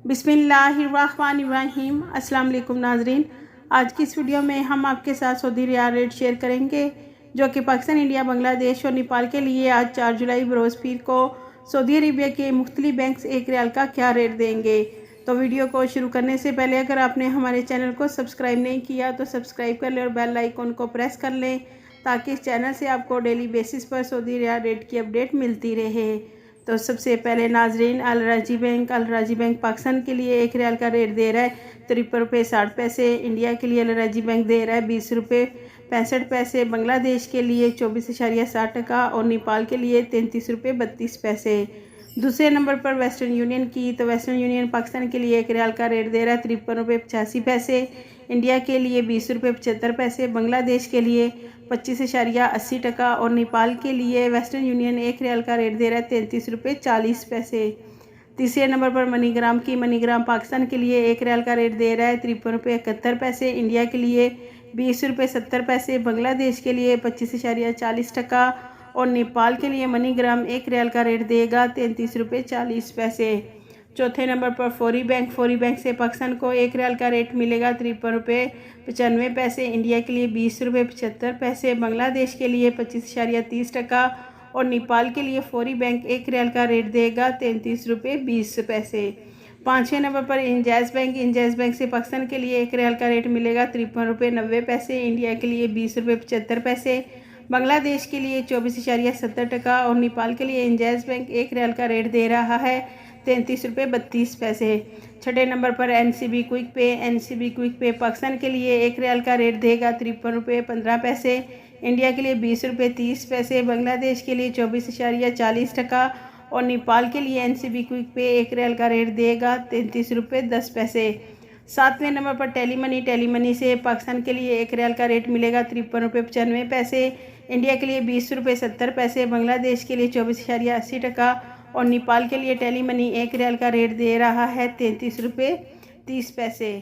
बिस्मिल्लाहिर्रहमानिर्रहीम। अस्सलाम वालेकुम नाजरीन, आज की इस वीडियो में हम आपके साथ सऊदी रियाल रेट शेयर करेंगे जो कि पाकिस्तान, इंडिया, बांग्लादेश और नेपाल के लिए आज 4 जुलाई बरोज़ पीर को सऊदी अरेबिया के मुख्तलिफ बैंक्स 1 रियाल का क्या रेट देंगे। तो वीडियो को शुरू करने से पहले अगर आपने हमारे चैनल को सब्सक्राइब नहीं किया तो सब्सक्राइब कर लें और बेल आइकन को प्रेस कर लें ताकि इस चैनल से आपको डेली बेसिस पर सऊदी रियाल रेट की अपडेट मिलती रहे। तो सबसे पहले नाजरीन, अल राजी बैंक पाकिस्तान के लिए 1 रियाल का रेट दे रहा है 53 रुपये 60 पैसे। इंडिया के लिए अल राजी बैंक दे रहा है 20 रुपये 65 पैसे। बांग्लादेश के लिए 24.60 और नेपाल के लिए 33 रुपये 32 पैसे। दूसरे नंबर पर वेस्टर्न यूनियन की, तो वेस्टर्न यूनियन पाकिस्तान के लिए 1 रियाल का रेट दे रहा है 53 रुपये 85 पैसे। इंडिया के लिए 20 रुपये 75 पैसे। बांग्लादेश के लिए 25.80 और नेपाल के लिए वेस्टर्न यूनियन 1 रियाल का रेट दे रहा है 33 रुपये 40 पैसे। तीसरे नंबर पर मनीग्राम की, मनीग्राम पाकिस्तान के लिए 1 रियाल का रेट दे रहा है 53 रुपये 71 पैसे। इंडिया के लिए 20 रुपये 70 पैसे। बांग्लादेश के लिए 25.40 और नेपाल के लिए मनीग्राम 1 रियाल का रेट देगा 33 रुपये 40 पैसे। चौथे नंबर पर फौरी बैंक से पाकिस्तान को 1 रियाल का रेट मिलेगा 53 रुपये 95 पैसे। इंडिया के लिए 20 रुपये 75 पैसे। बांग्लादेश के लिए 25.30 और नेपाल के लिए फौरी बैंक 1 रियाल का रेट देगा 33 रुपये 20 पैसे। पाँचवें नंबर पर इंजाज बैंक से पाकिस्तान के लिए 1 रियाल का रेट मिलेगा 53 रुपये 90 पैसे। इंडिया के लिए 20 रुपये 75 पैसे। बांग्लादेश के लिए 24.70 और नेपाल के लिए इंजाज बैंक 1 रियाल का रेट दे रहा है 33 रुपये 32 पैसे। छठे नंबर पर एनसीबी क्विक पे पाकिस्तान के लिए 1 रियाल का रेट देगा 53 रुपये 15 पैसे। इंडिया के लिए 20 रुपये 30 पैसे। बांग्लादेश के लिए 24.40 और नेपाल के लिए एनसीबी क्विक पे 1 रियाल का रेट देगा 33 रुपये 10 पैसे। सातवें नंबर पर टेली मनी से पाकिस्तान के लिए 1 रियाल का रेट मिलेगा 53 रुपये 95 पैसे। इंडिया के लिए 20 रुपये 70 पैसे। बांग्लादेश के लिए 24.80 और नेपाल के लिए टेली मनी 1 रियाल का रेट दे रहा है 33 रुपये 30 पैसे।